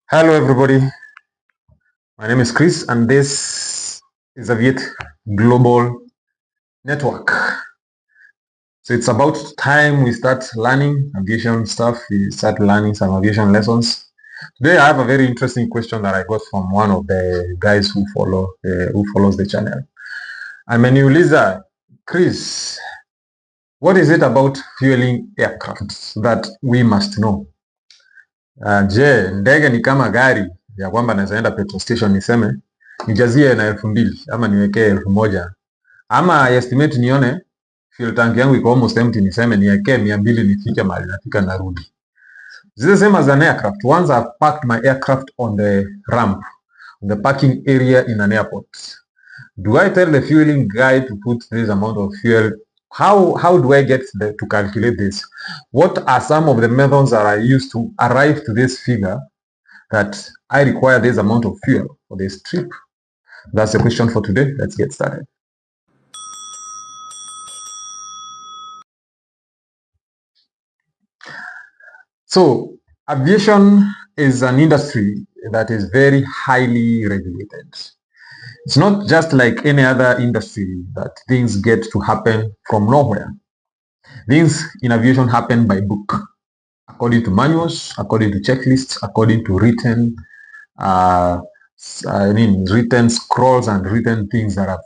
Hello everybody, my name is Chris and this is Aviate Global Network. So it's about time we start learning aviation stuff, we start learning some aviation lessons. Today I have a very interesting question that I got from one of the guys who follows the channel. Ameniuliza, Chris, what is it about fueling aircraft that we must know? Je, ndege ni kama gari ya kwamba nawezaenda petrol station niseme nijazie na 2,000 ama niwekee 1,000 ama estimate nione fuel tank yangu iko almost empty niseme niwekee 200 nifike mahali nafika narudi. This is the same as an aircraft. Once I've parked my aircraft on the ramp, on the parking area in an airport, do I tell the fueling guy to put this amount of fuel? How do I get to calculate this? What are some of the methods that I use to arrive to this figure that I require this amount of fuel for this trip? That's the question for today. Let's get started. So, aviation is an industry that is very highly regulated. It's not just like any other industry that things get to happen from nowhere. Things in aviation happen by book, according to manuals, according to checklists, according to written scrolls and written things that have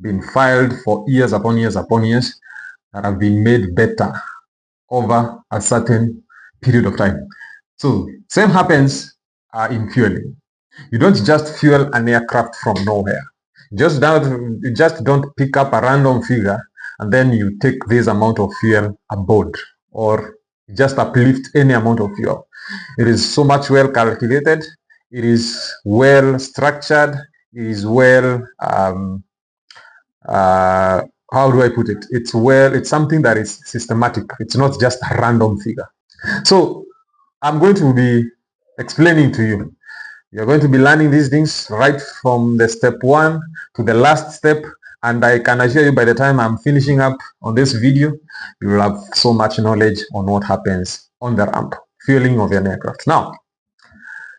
been filed for years upon years upon years that have been made better over a certain period of time. So same happens in fueling. You don't just fuel an aircraft from nowhere. You just don't pick up a random figure and then you take this amount of fuel aboard or just uplift any amount of fuel. It is so much well calculated. It is well structured. It is well, how do I put it? It's something that is systematic. It's not just a random figure. So I'm going to be explaining to you. You're going to be learning these things right from the step 1 to the last step. And I can assure you by the time I'm finishing up on this video, you will have so much knowledge on what happens on the ramp, fueling of an aircraft. Now,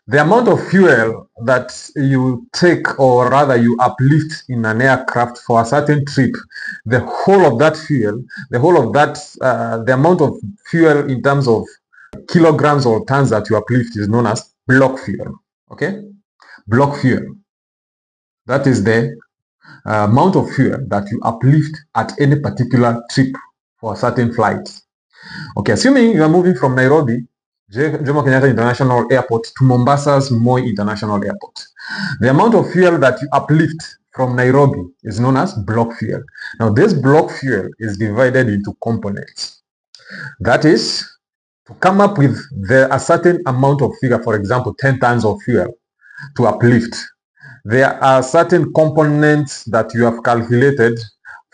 the amount of fuel that you take, or rather you uplift in an aircraft for a certain trip, the whole of that fuel, the amount of fuel in terms of kilograms or tons that you uplift is known as block fuel. Okay? Block fuel. That is the amount of fuel that you uplift at any particular trip for a certain flight. Okay, assuming you are moving from Nairobi Jomo Kenyatta International Airport to Mombasa's Moi International Airport, the amount of fuel that you uplift from Nairobi is known as block fuel. Now, this block fuel is divided into components. That is, to come up with a certain amount of figure, for example, 10 tons of fuel to uplift, there are certain components that you have calculated,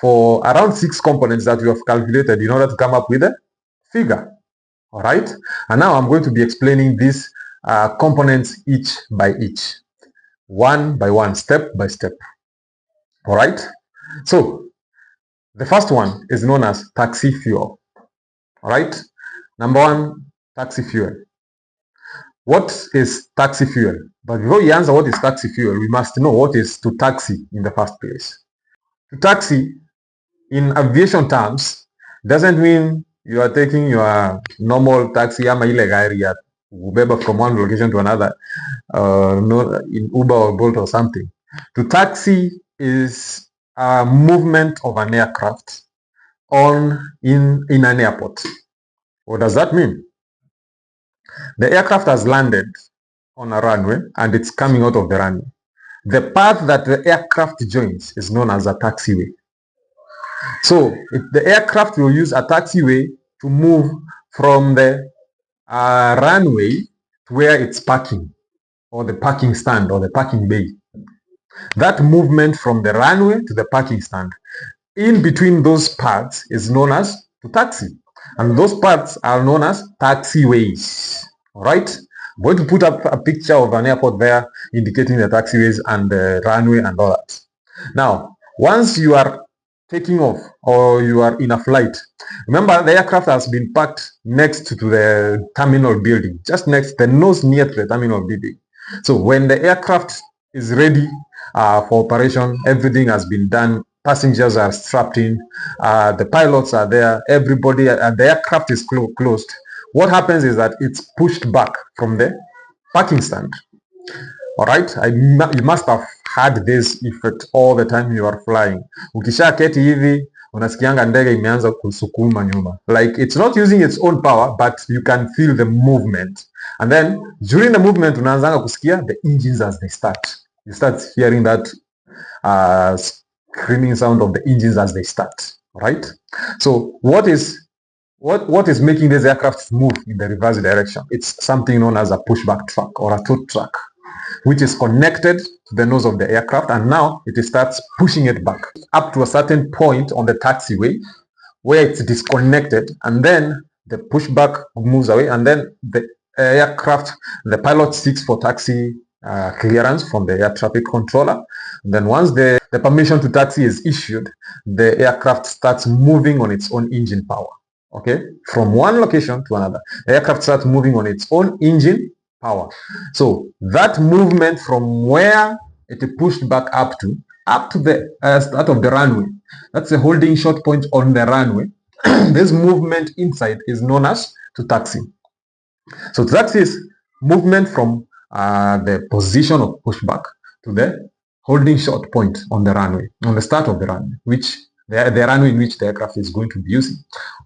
for around 6 components that you have calculated in order to come up with a figure. All right, and now I'm going to be explaining these components each by each, one by one, step by step. All right, so the first one is known as taxi fuel. All right, number 1, taxi fuel. What is taxi fuel? But before we answer what is taxi fuel, we must know what is to taxi in the first place. To taxi, in aviation terms, doesn't mean you are taking your normal taxi ama ile gari ya kubeba from one location to another, in Uber or Bolt or something. To taxi is a movement of an aircraft in an airport. What does that mean? The aircraft has landed on a runway and it's coming out of the runway. The path that the aircraft joins is known as a taxiway. So the aircraft will use a taxiway to move from the runway to where it's parking, or the parking stand, or the parking bay. That movement from the runway to the parking stand, in between those paths, is known as to taxi. And those paths are known as taxiways. All right? I'm going to put up a picture of an airport there indicating the taxiways and the runway and all that. Now, once you are taking off or you are in a flight, remember the aircraft has been parked next to the terminal building, just next, the nose near to the terminal building. So when the aircraft is ready for operation, everything has been done, passengers are strapped in, the pilots are there, everybody, and the aircraft is closed. What happens is that it's pushed back from the parking stand. All right, you must have had this effect all the time you are flying. Ukisha keti hivi unasikianga ndege imeanza kusukuma nyuma, like it's not using its own power, but you can feel the movement, and then during the movement unaanzanga kusikia the engines as they start. You start hearing that screaming sound of the engines as they start. Right? So what is making these aircraft move in the reverse direction? It's something known as a pushback truck or a tow truck, which is connected to the nose of the aircraft, and now it starts pushing it back up to a certain point on the taxiway where it's disconnected, and then the pushback moves away, and then the aircraft, the pilot seeks for taxi clearance from the air traffic controller. And then once the permission to taxi is issued, the aircraft starts moving on its own engine power. Okay, from one location to another, the aircraft starts moving on its own engine power. So that movement from where it pushed back up to the start of the runway, that's the holding short point on the runway. This movement inside is known as to taxi. So taxi is movement from the position of pushback to the holding short point on the runway, on the start of the runway, which the runway in which the aircraft is going to be using,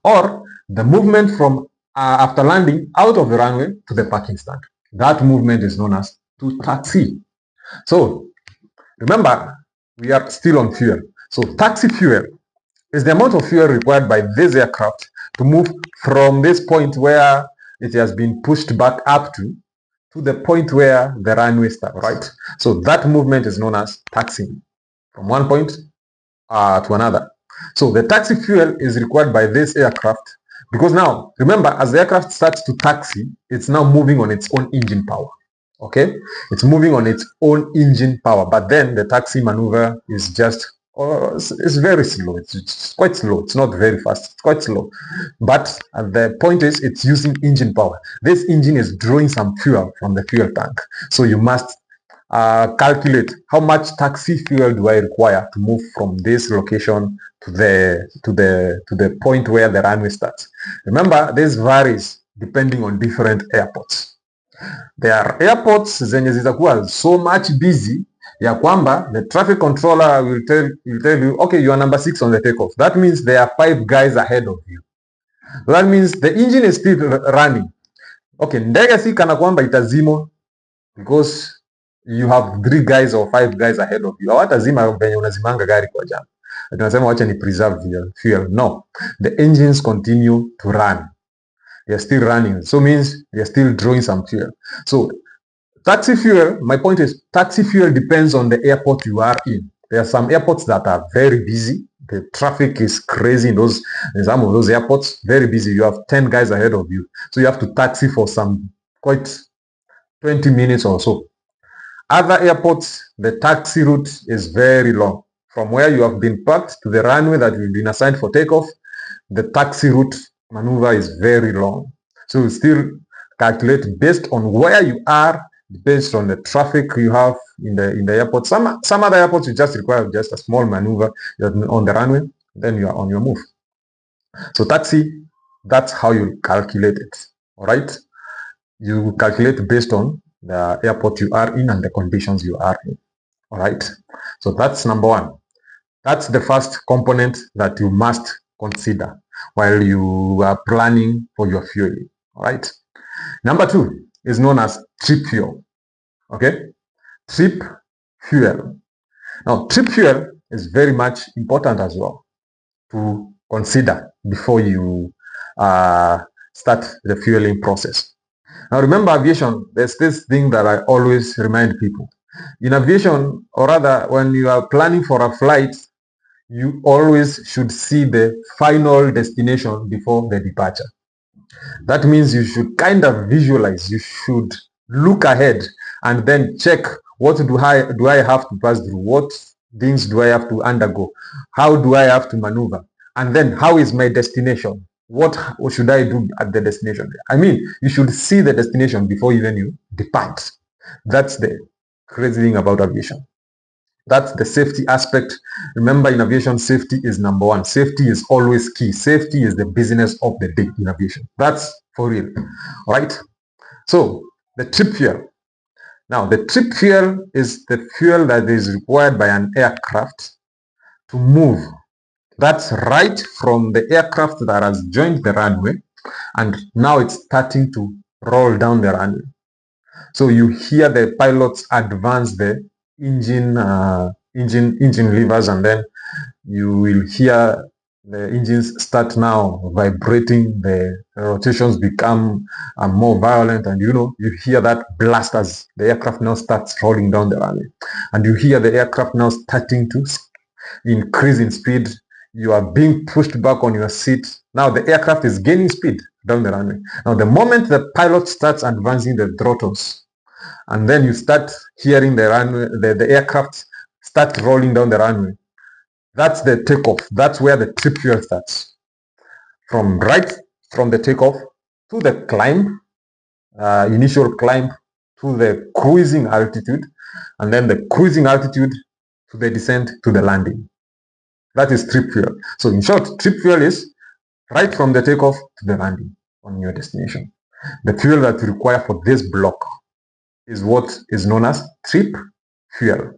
or the movement from after landing out of the runway to the parking stand. That movement is known as to taxi. So remember, we are still on fuel. So taxi fuel is the amount of fuel required by this aircraft to move from this point where it has been pushed back up to the point where the runway starts, right? So that movement is known as taxiing from one point to another. So the taxi fuel is required by this aircraft because now, remember, as the aircraft starts to taxi, it's now moving on its own engine power. Okay, it's moving on its own engine power, but then the taxi maneuver is just it's very slow. It's quite slow. It's not very fast. It's quite slow. But the point is, it's using engine power. This engine is drawing some fuel from the fuel tank. So you must calculate how much taxi fuel do I require to move from this location to the point where the runway starts. Remember, this varies depending on different airports. There are airports zenye zitakuwa so much busy ya kwamba the traffic controller will tell you, okay, you are number 6 on the takeoff. That means there are 5 guys ahead of you. That means the engine is still running. Okay, ndege si kana kwamba itazimo because you have 3 guys or 5 guys ahead of you. Hawatazima venye unazimanga gari kwa jam. Tunasema wacha ni preserve fuel. No, the engines continue to run. They are still running. So means they are still drawing some fuel. So taxi fuel, my point is, taxi fuel depends on the airport you are in. There are some airports that are very busy. The traffic is crazy in some of those airports, very busy. You have 10 guys ahead of you. So you have to taxi for some quite 20 minutes or so. Other airports, the taxi route is very long. From where you have been parked to the runway that you've been assigned for takeoff, the taxi route maneuver is very long. So you still calculate based on where you are, based on the traffic you have in the airport. Some other airports you just require just a small maneuver on the runway, then you are on your move. So taxi, that's how you calculate it. All right, you calculate based on the airport you are in and the conditions you are in. All right, so that's number 1. That's the first component that you must consider while you are planning for your fueling. All right. Number 2 is known as trip fuel. Okay, trip fuel. Now, trip fuel is very much important as well to consider before you start the fueling process. Now, remember aviation, there's this thing that I always remind people. In aviation, or rather, when you are planning for a flight, you always should see the final destination before the departure. That means you should kind of visualize, you should look ahead and then check, what do I have to pass through? What things do I have to undergo? How do I have to maneuver? And then how is my destination? What should I do at the destination? I mean, you should see the destination before even you depart. That's the crazy thing about aviation. That's the safety aspect. Remember, in aviation, safety is number one. Safety is always key. Safety is the business of the day in aviation. That's for real. All right. So the trip fuel. Now, the trip fuel is the fuel that is required by an aircraft to move. That's right from the aircraft that has joined the runway, and now it's starting to roll down the runway. So you hear the pilots advance the engine levers, and then you will hear the engines start now vibrating, the rotations become more violent, and you hear that blast as the aircraft now starts rolling down the runway, and you hear the aircraft now starting to increase in speed. You are being pushed back on your seat. Now the aircraft is gaining speed down the runway. Now the moment the pilot starts advancing the throttles, and then you start hearing the runway, the aircraft start rolling down the runway, that's the takeoff. That's where the trip fuel starts. From the takeoff to the climb, initial climb, to the cruising altitude, and then the cruising altitude to the descent to the landing. That is trip fuel. So in short, trip fuel is right from the takeoff to the landing on your destination. The fuel that you require for this block is what is known as trip fuel,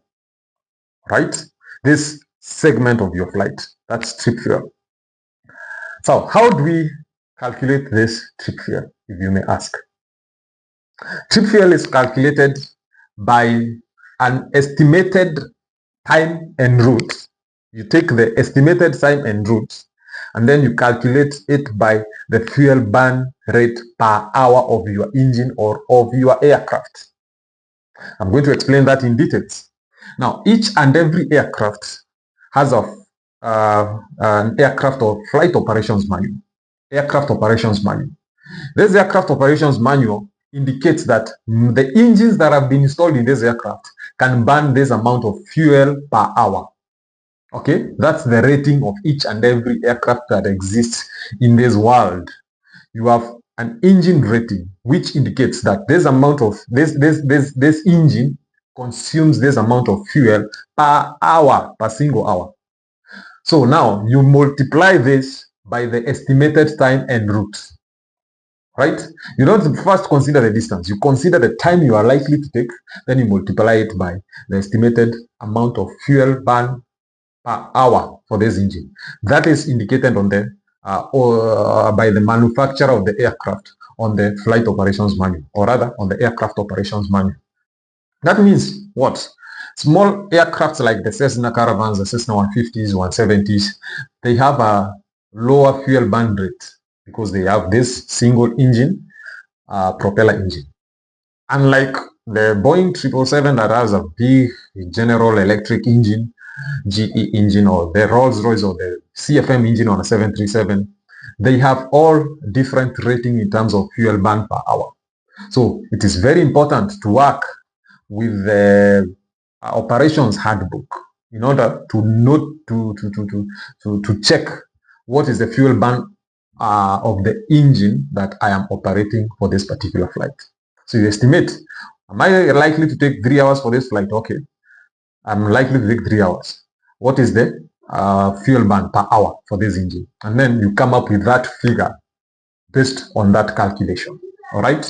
right? This segment of your flight, that's trip fuel. So how do we calculate this trip fuel, if you may ask? Trip fuel is calculated by an estimated time en route. You take the estimated time en route, and then you calculate it by the fuel burn rate per hour of your engine or of your aircraft. I'm going to explain that in details. Now, each and every aircraft has an aircraft or flight operations manual. Aircraft operations manual. This aircraft operations manual indicates that the engines that have been installed in this aircraft can burn this amount of fuel per hour. Okay, that's the rating of each and every aircraft that exists in this world. You have an engine rating, which indicates that this amount of this engine consumes this amount of fuel per hour, per single hour. So now you multiply this by the estimated time en route, right? You don't first consider the distance. You consider the time you are likely to take, then you multiply it by the estimated amount of fuel burn per hour for this engine. That is indicated on the by the manufacturer of the aircraft on the flight operations manual, or rather on the aircraft operations manual. That means what? Small aircrafts like the Cessna Caravans, the Cessna 150s, 170s, they have a lower fuel burn rate because they have this single engine, propeller engine. Unlike the Boeing 777 that has a big General Electric engine, GE engine, or the Rolls-Royce or the CFM engine on a 737, they have all different rating in terms of fuel burn per hour. So it is very important to work with the operations handbook in order to note to check what is the fuel burn of the engine that I am operating for this particular flight. So you estimate, am I likely to take 3 hours for this flight? Okay, I'm likely to take 3 hours. What is the fuel burn per hour for this engine? And then you come up with that figure based on that calculation. All right.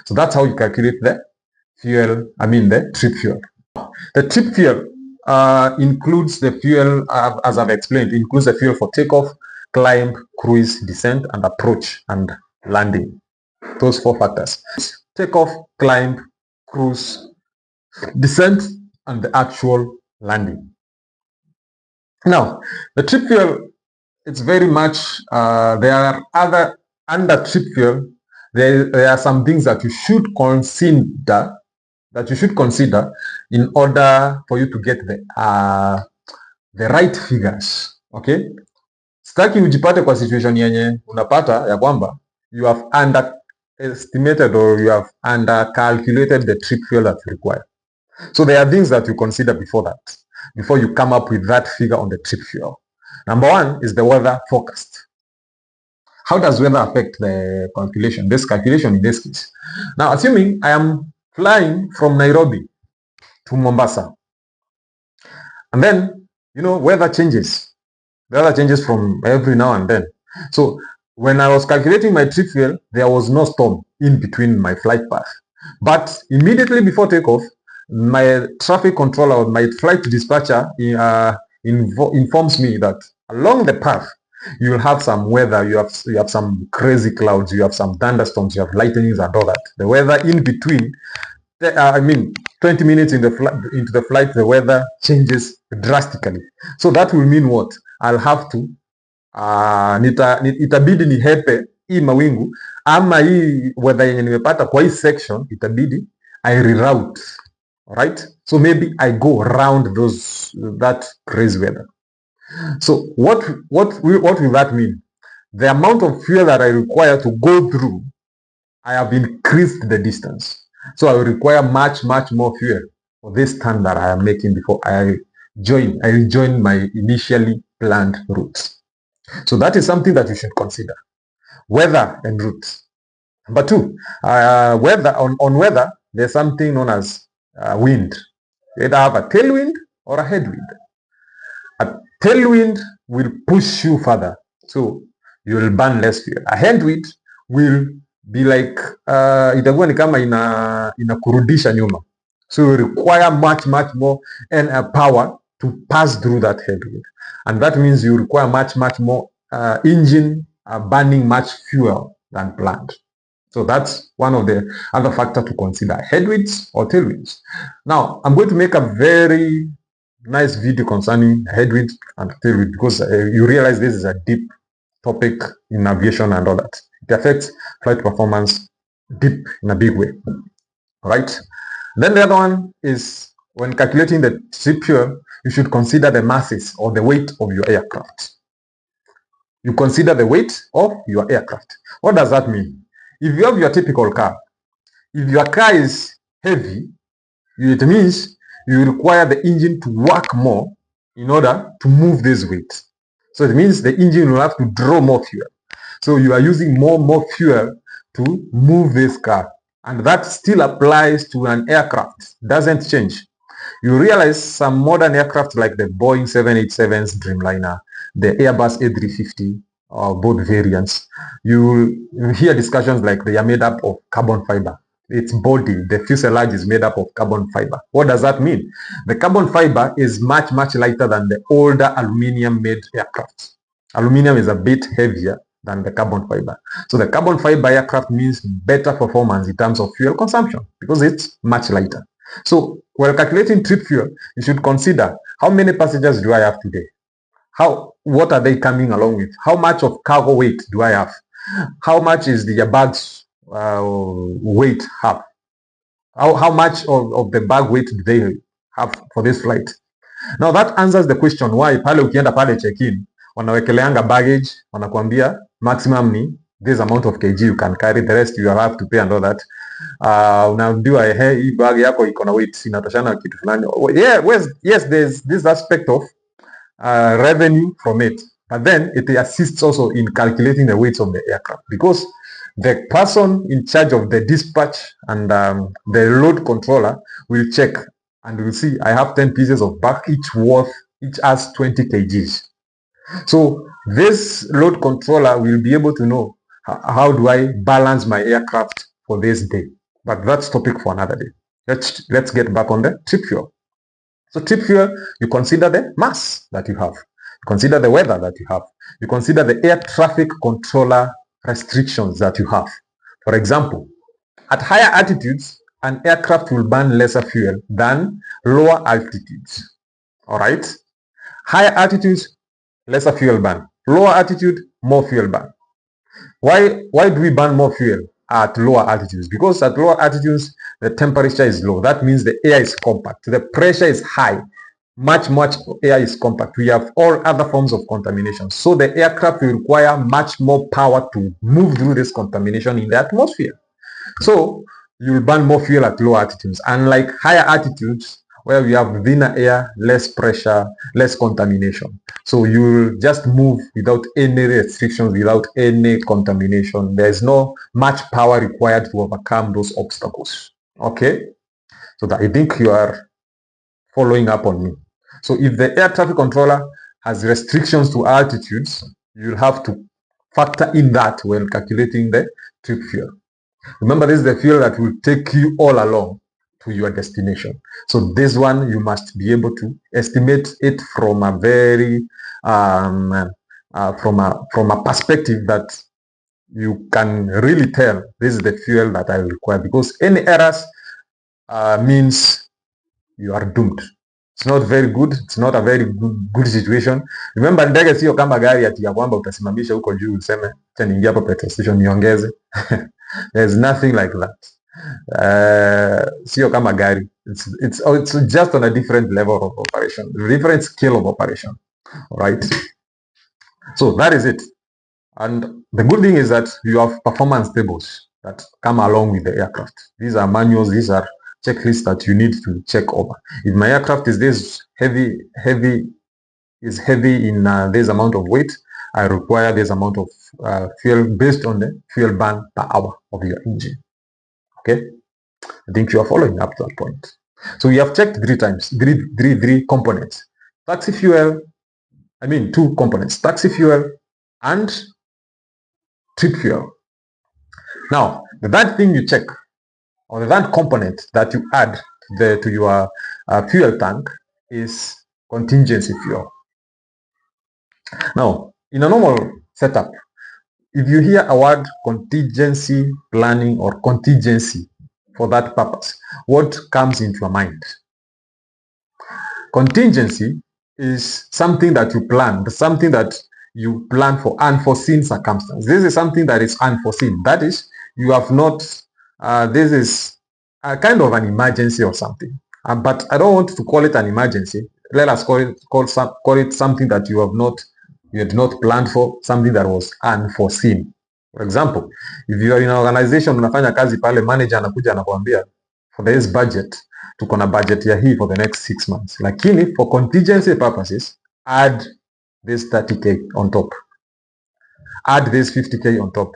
So that's how you calculate the fuel, the trip fuel. The trip fuel includes the fuel, as I've explained, includes the fuel for takeoff, climb, cruise, descent, and approach and landing. Those 4 factors. Takeoff, climb, cruise, descent, and the actual landing. Now, the trip fuel, it's very much, there are other, under trip fuel, there are some things that you should consider in order for you to get the right figures. Okay, sitaki ujipate kwa situation yenye unapata ya kwamba you have underestimated or you have under calculated the trip fuel that you require. So there are things that you consider before that. before you come up with that figure on the trip fuel. Number one is the weather forecast. How does weather affect the calculation? This calculation in this case. Now, assuming I am flying from Nairobi to Mombasa, and then, weather changes. The weather changes from every now and then. So when I was calculating my trip fuel, there was no storm in between my flight path. But immediately before takeoff, my traffic controller, my flight dispatcher informs me that along the path, you will have some weather, you have some crazy clouds, you have some thunderstorms, you have lightnings and all that. The weather in between, 20 minutes into the flight, the weather changes drastically. So that will mean what? I'll have to itabidi nihepe hii mawingu ama hii weather yenye nimepata kwa hii section, itabidi I reroute. Right? So maybe I go around that crazy weather. So what will that mean? The amount of fuel that I require to go through, I have increased the distance. So I will require much more fuel for this turn that I am making before I rejoin my initially planned routes. So that is something that you should consider. Weather and routes. Number two, weather on weather, there's something known as wind. You either have a tailwind or a headwind. A tailwind will push you further, so you will burn less fuel. A headwind will be like itakuwa ni kama inakurudisha nyuma, so you require much more power to pass through that headwind, and that means you require much more engine burning much fuel than planned. So that's one of the other factors to consider, headwinds or tailwinds. Now, I'm going to make a very nice video concerning headwinds and tailwinds because you realize this is a deep topic in aviation and all that. It affects flight performance deep in a big way. All right. Then the other one is when calculating the trip fuel, you should consider the masses or the weight of your aircraft. You consider the weight of your aircraft. What does that mean? If you have your typical car, if your car is heavy, it means you require the engine to work more in order to move this weight. So it means the engine will have to draw more fuel. So you are using more fuel to move this car. And that still applies to an aircraft. Doesn't change. You realize some modern aircraft like the Boeing 787's Dreamliner, the Airbus A350, both variants, you hear discussions like they are made up of carbon fiber. Its body, the fuselage, is made up of carbon fiber. What does that mean? The carbon fiber is much lighter than the older aluminium-made aircraft. Aluminium is a bit heavier than the carbon fiber. So the carbon fiber aircraft means better performance in terms of fuel consumption because it's much lighter. So while calculating trip fuel, you should consider how many passengers do I have today? What are they coming along with? How much of cargo weight do I have? How much is the bag's weight have? How much of the bag weight do they have for this flight? Now that answers the question why pale ukienda pale check-in wanawekeleanga baggage, wanakuambia maximum ni this amount of kg you can carry, the rest you have to pay and all that. Unaambiwa hii bag yako iko na weight inatoshana kitu fulani. Yes, there's this aspect of revenue from it, but then it assists also in calculating the weights of the aircraft because the person in charge of the dispatch and the load controller will check and will see I have 10 pieces of bag, each has 20 kgs. So this load controller will be able to know how do I balance my aircraft for this day. But that's topic for another day. Let's get back on the trip fuel. So trip fuel, you consider the mass that you have. You consider the weather that you have. You consider the air traffic controller restrictions that you have. For example, at higher altitudes, an aircraft will burn lesser fuel than lower altitudes. All right? Higher altitudes, lesser fuel burn. Lower altitude, more fuel burn. Why do we burn more fuel at lower altitudes? Because at lower altitudes, the temperature is low. That means the air is compact. The pressure is high. Much air is compact. We have all other forms of contamination. So the aircraft will require much more power to move through this contamination in the atmosphere. So you will burn more fuel at low altitudes. Unlike higher altitudes, where we have thinner air, less pressure, less contamination. So you will just move without any restrictions, without any contamination. There's no much power required to overcome those obstacles. Okay? So that I think you are following up on me. So if the air traffic controller has restrictions to altitudes, you'll have to factor in that when calculating the trip fuel. Remember, this is the fuel that will take you all along to your destination. So this one, you must be able to estimate it from a very, from a perspective that you can really tell this is the fuel that I require, because any errors means you are doomed. It's not very good. It's not a very good situation. Remember, ndege sio kama gari ati ya kwamba utasimamisha huko juu useme acha niingie hapo petrol station niongeze. There's nothing like that. Sio kama gari. It's just on a different level of operation, different scale of operation. All right. So that is it. And the good thing is that you have performance tables that come along with the aircraft. These are manuals. These are checklists that you need to check over. If my aircraft is this heavy in this amount of weight, I require this amount of fuel based on the fuel burn per hour of your engine. Okay, I think you are following up to that point. So we have checked three components: taxi fuel. I mean, two components: taxi fuel and trip fuel. Now, the third thing you check, or the third component that you add to your fuel tank, is contingency fuel. Now, in a normal setup, if you hear a word contingency planning or contingency for that purpose, what comes into your mind? Contingency is something that you plan, something that you plan for unforeseen circumstances. This is something that is unforeseen. That is, you have not, this is a kind of an emergency or something. But I don't want to call it an emergency. Let us call it something that you had not planned for, something that was unforeseen. For example, if you are in an organization, unafanya kazi pale, manager anakuja anakuambia, for this budget, tuko na budget ya hii for the next 6 months. Lakini for contingency purposes, add this 30k on top. Add this 50k on top.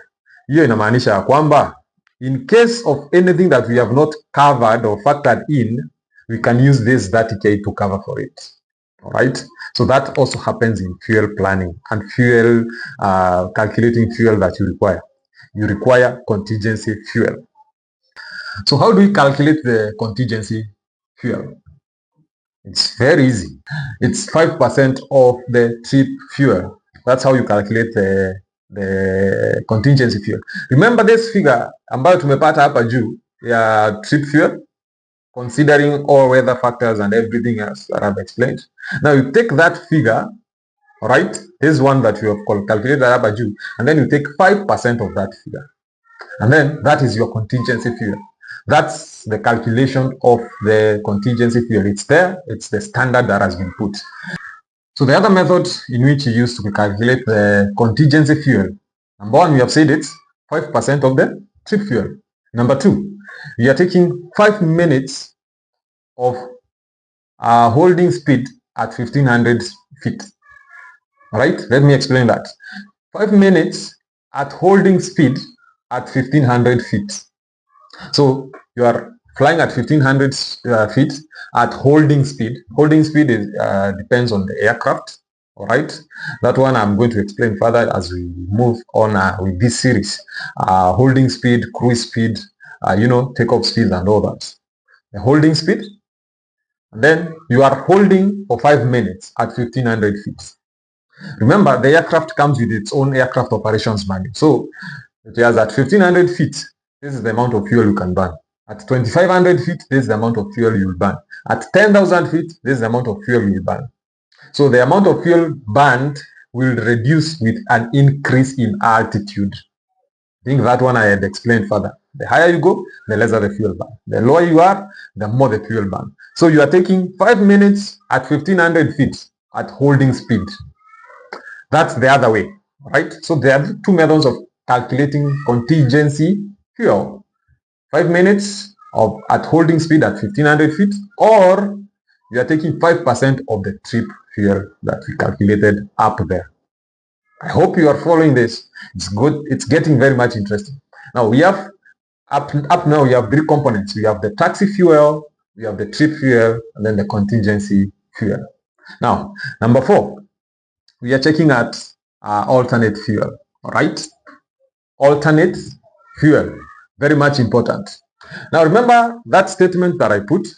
Hiyo inamaanisha ya kwamba in case of anything that we have not covered or factored in, we can use this 30k to cover for it. All right. So that also happens in fuel planning and fuel calculating fuel that you require. You require contingency fuel. So how do we calculate the contingency fuel? It's very easy. It's 5% of the trip fuel. That's how you calculate the contingency fuel. Remember this figure ambayo tumepata hapa juu ya trip fuel, considering all weather factors and everything else that I've explained. Now you take that figure, right? This one that you have calculated hapa juu, and then you take 5% of that figure. And then that is your contingency fuel. That's the calculation of the contingency fuel. It's there. It's the standard that has been put. So the other method in which you use to calculate the contingency fuel, number one, we have said it's 5% of the trip fuel. Number two, we are taking 5 minutes of holding speed at 1500 feet. All right, let me explain that. 5 minutes at holding speed at 1500 feet. So you are flying at 1500 feet at holding speed. Holding speed is, depends on the aircraft. All right, that one I'm going to explain further as we move on with this series. Holding speed, cruise speed, takeoff speed and all that. The holding speed, and then you are holding for 5 minutes at 1500 feet. Remember, the aircraft comes with its own aircraft operations manual. So it has at 1500 feet, this is the amount of fuel you can burn. At 2500 feet, this is the amount of fuel you will burn. At 10,000 feet, this is the amount of fuel you will burn. So the amount of fuel burned will reduce with an increase in altitude. I think that one I had explained further. The higher you go, the lesser the fuel burn. The lower you are, the more the fuel burn. So you are taking 5 minutes at 1500 feet at holding speed. That's the other way, right? So there are two methods of calculating contingency fuel. 5 minutes at holding speed at 1500 feet, or you are taking 5% of the trip fuel that we calculated up there. I hope you are following this. It's good. It's getting very much interesting. Now we have up now we have three components. We have the taxi fuel, we have the trip fuel, and then the contingency fuel. Now, number 4, we are checking at alternate fuel. All right, alternate fuel, very much important. Now remember that statement that I put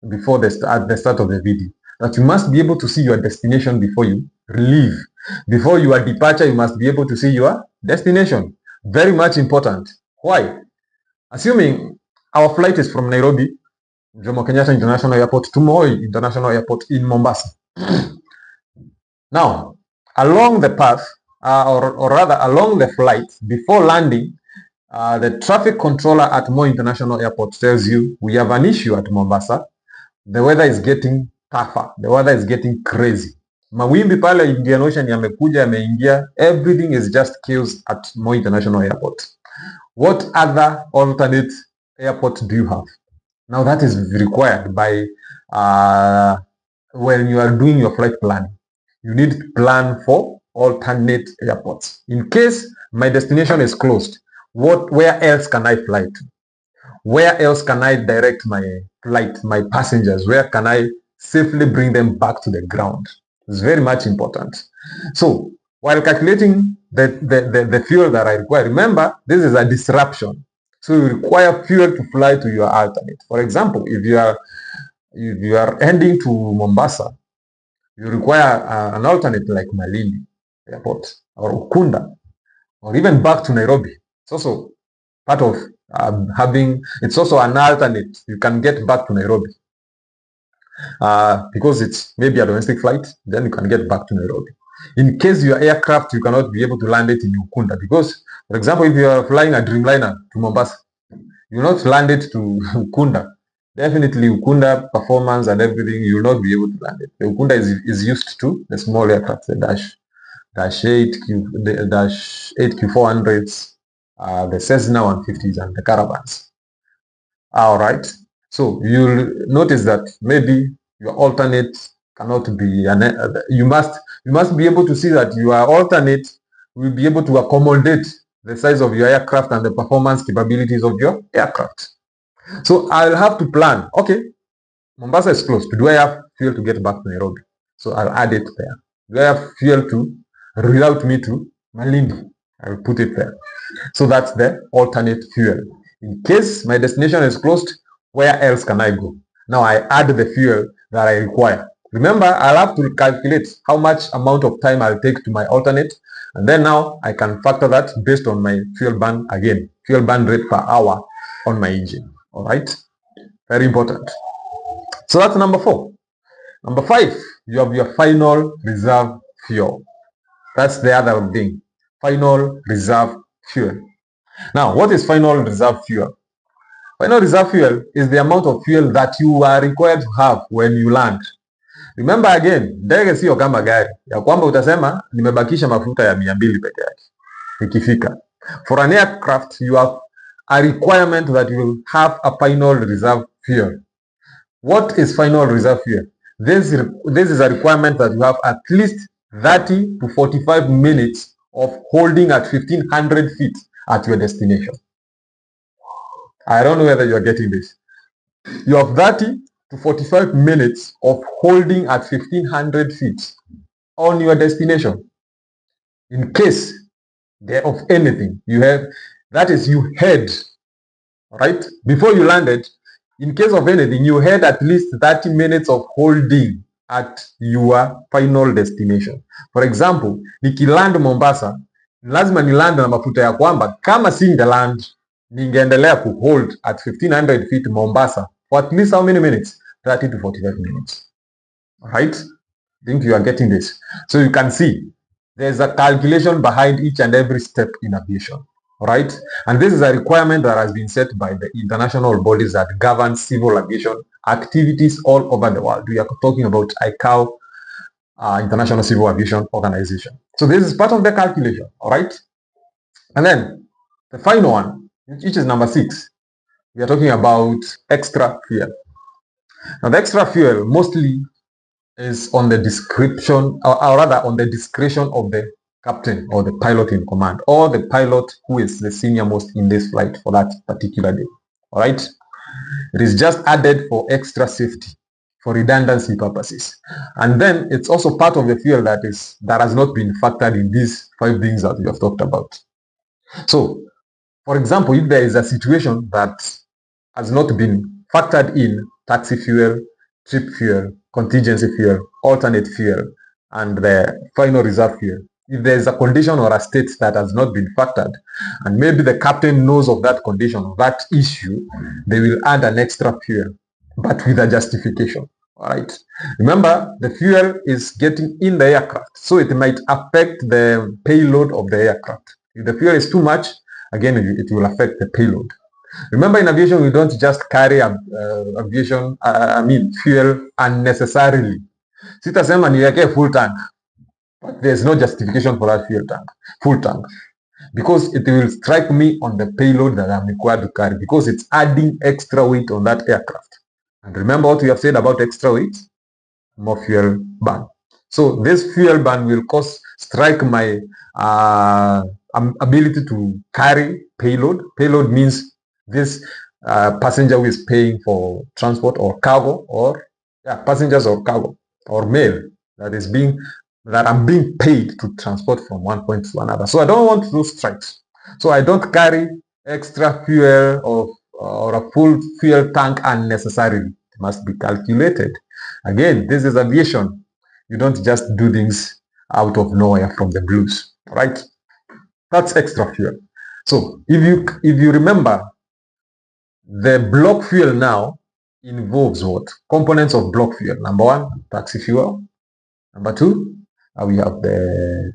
before at the start of the video, that you must be able to see your destination before you leave. Before your departure, you must be able to see your destination. Very much important. Why? Assuming our flight is from Nairobi, Jomo Kenyatta International Airport to Moi International Airport in Mombasa. Now, along the path, or rather along the flight, before landing, the traffic controller at Moi International Airport tells you we have an issue at Mombasa. The weather is getting tougher. The weather is getting crazy. Mawimbi pale Indian Ocean yamekuja yameingia. Everything is just chaos at Moi International Airport. What other alternate airport do you have? Now that is required by when you are doing your flight planning. You need to plan for alternate airports. In case my destination is closed, where else can I fly to? Where else can I direct my flight, my passengers? Where can I safely bring them back to the ground? It's very much important. So while calculating the fuel that I require, remember this is a disruption. So you require fuel to fly to your alternate. For example, if you are heading to Mombasa, you require an alternate like Malindi Airport or Ukunda, or even back to Nairobi. It's also part of it's also an alternate. You can get back to Nairobi because it's maybe a domestic flight, then you can get back to Nairobi. In case your aircraft, you cannot be able to land it in Ukunda because, for example, if you are flying a Dreamliner to Mombasa, you will not land it to Ukunda. Definitely Ukunda performance and everything, you will not be able to land it. The Ukunda is used to the small aircraft, the Dash 8 Q400s, the Cessna 150s and the Caravans. All right. So you'll notice that maybe your alternate cannot be you must be able to see that your alternate will be able to accommodate the size of your aircraft and the performance capabilities of your aircraft. So I'll have to plan, okay, Mombasa is closed. Do I have fuel to get back to Nairobi? So I'll add it there. Do I have fuel to reroute me to Malindi? I'll put it there. So that's the alternate fuel. In case my destination is closed, where else can I go? Now I add the fuel that I require. Remember, I'll have to calculate how much amount of time I'll take to my alternate. And then now I can factor that based on my fuel burn again, fuel burn rate per hour on my engine. All right, very important. So that's number 4. Number 5, you have your final reserve fuel. That's the other thing, final reserve fuel. Now, what is final reserve fuel? Final reserve fuel is the amount of fuel that you are required to have when you land. Remember again, ndege sio kama gari ya kwamba utasema nimebakisha mafuta ya 200 peke yake ikifika. For an aircraft, you have a requirement that you will have a final reserve fuel. What is final reserve fuel? This is a requirement that you have at least 30 to 45 minutes of holding at 1500 feet at your destination. I don't know whether you are getting this. You have 30 to 45 minutes of holding at 1500 feet on your destination. In case of anything, you have, that is, you head, right? Before you landed, in case of anything, you had at least 30 minutes of holding at your final destination. For example, nikiland Mombasa, lazima niland na mafuta ya kwamba kama singeland, ningeendelea kuhold at 1500 feet Mombasa for at least how many minutes? 30 to 45 minutes. All right? I think you are getting this. So you can see there's a calculation behind each and every step in aviation. Right? And this is a requirement that has been set by the international bodies that govern civil aviation activities all over the world. We are talking about ICAO, International Civil Aviation Organization. So this is part of the calculation, all right? And then the final one, which is number 6, we are talking about extra fuel. Now, the extra fuel mostly is on the description, or rather on the discretion of the captain or the pilot in command, or the pilot who is the senior most in this flight for that particular day. All right. It is just added for extra safety, for redundancy purposes. And then it's also part of the fuel that has not been factored in these 5 things that we have talked about. So, for example, if there is a situation that has not been factored in, taxi fuel, trip fuel, contingency fuel, alternate fuel, and the final reserve fuel, if there is a condition or a state that has not been factored, and maybe the captain knows of that condition, that issue, they will add an extra fuel, but with a justification. All right. Remember, the fuel is getting in the aircraft, so it might affect the payload of the aircraft. If the fuel is too much, again, it will affect the payload. Remember, in aviation, we don't just carry fuel unnecessarily. Sitasema niweke full tank, but there's no justification for that full tank, because it will strike me on the payload that I'm required to carry, because it's adding extra weight on that aircraft. And remember what we have said about extra weight? More fuel burn. So this fuel burn will strike my ability to carry payload. Payload means this passenger who is paying for transport or cargo, or passengers or cargo or mail that I'm being paid to transport from one point to another. So I don't want those strikes. So I don't carry extra fuel or a full fuel tank unnecessarily. It must be calculated. Again, this is aviation. You don't just do things out of nowhere from the blues, right? That's extra fuel. So if you remember, the block fuel now involves what? Components of block fuel. Number 1, taxi fuel. Number 2, we have the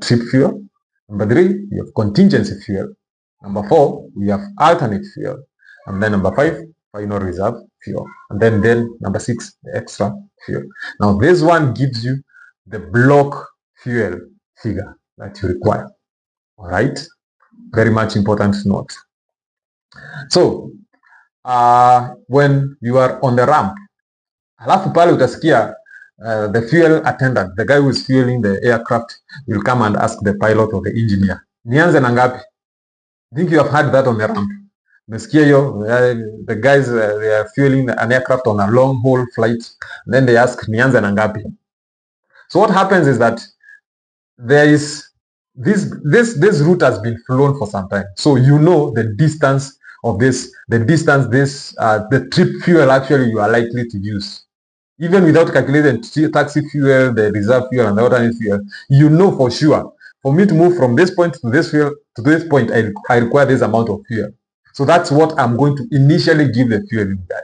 trip fuel. Number 3, we have contingency fuel. Number 4, we have alternate fuel. And then number 5, final reserve fuel. And then number 6, the extra fuel. Now this one gives you the block fuel figure that you require. All right, very much important to note. So when you are on the ramp, halafu pale utasikia the fuel attendant, the guy who is fueling the aircraft, will come and ask the pilot or the engineer, nianze na ngapi? Think you have heard that on the ramp. The guys, they are fueling an aircraft on a long haul flight. Then they ask, nianze na ngapi? So what happens is that there is this route has been flown for some time. So you know the distance of the trip fuel actually you are likely to use. Even without calculating taxi fuel, the reserve fuel, and the alternate fuel, you know for sure, for me to move from this point to this fuel to this point, I require this amount of fuel. So that's what I'm going to initially give the fuel guy.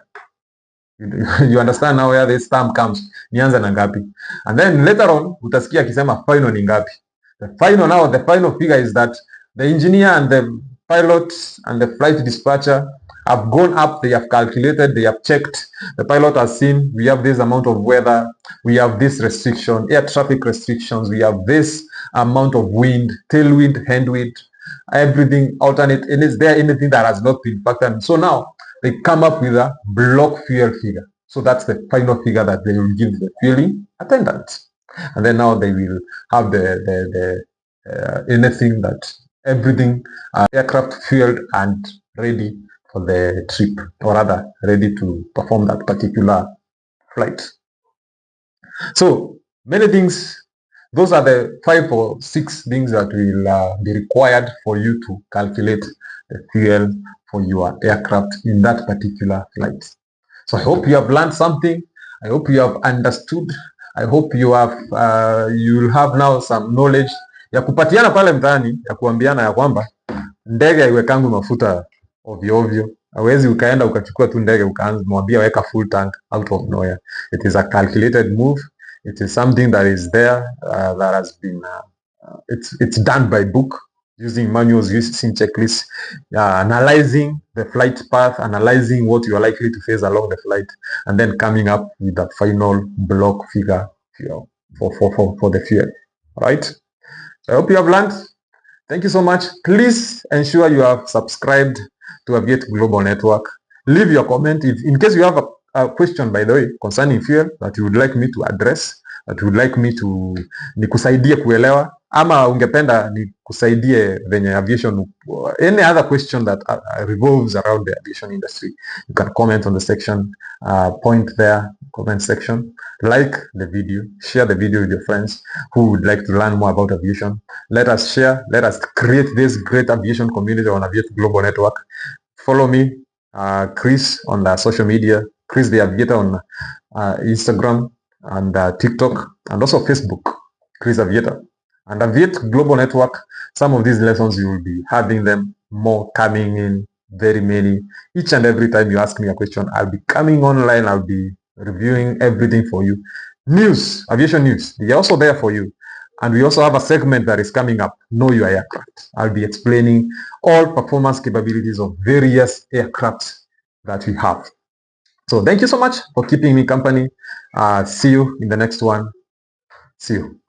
You understand now where this term comes, nianza na ngapi. And then later on, utasikia akisema final ni ngapi. The final figure is that the engineer and the pilot and the flight dispatcher have gone up, they have calculated, they have checked, the pilot has seen, we have this amount of weather, we have this restriction, air traffic restrictions, we have this amount of wind, tailwind, headwind, everything alternate, and is there anything that has not been factored? So now they come up with a block fuel figure. So that's the final figure that they will give the fueling attendant. And then now they will have the anything that everything aircraft fueled and ready for the trip, or rather ready to perform that particular flight. So many things, those are the 5 or 6 things that will be required for you to calculate the fuel for your aircraft in that particular flight. So I hope you have learned something. I hope you have understood. I hope you will have now some knowledge ya kupatiana pale mtaani, ya kuambiana ya kwamba ndege haiwekangu mafuta ovyo ovyo. Hawezi ukaenda ukachukua tu ndege ukaanza mwambia weka full tank out of nowhere. It is a calculated move. It is something that is there, that has been it's done by book, using manuals, using checklists, analyzing the flight path, analyzing what you are likely to face along the flight, and then coming up with that final block figure fuel for the fuel. All right. So I hope you have learned. Thank you so much. Please ensure you have subscribed to Aviate Global Network. Leave your comment. In case you have a question, by the way, concerning fuel that you would like me to address, that you would like me to nikusaidie kuelewa, ama ungependa nikusaidie venye aviation, any other question that revolves around the aviation industry, you can comment on the section, point there, comment section, like the video, share the video with your friends who would like to learn more about aviation. Let us share, let us create this great aviation community on Aviate Global Network. Follow me, Chris, on the social media, Chris the Aviator on Instagram and TikTok, and also Facebook, Chris Aviator. And Aviate Global Network, some of these lessons you will be having them more coming in, very many. Each and every time you ask me a question, I'll be coming online, I'll be reviewing everything for you. News, aviation news, they're also there for you. And we also have a segment that is coming up, Know Your Aircraft. I'll be explaining all performance capabilities of various aircraft that we have. So thank you so much for keeping me company. See you in the next one. See you.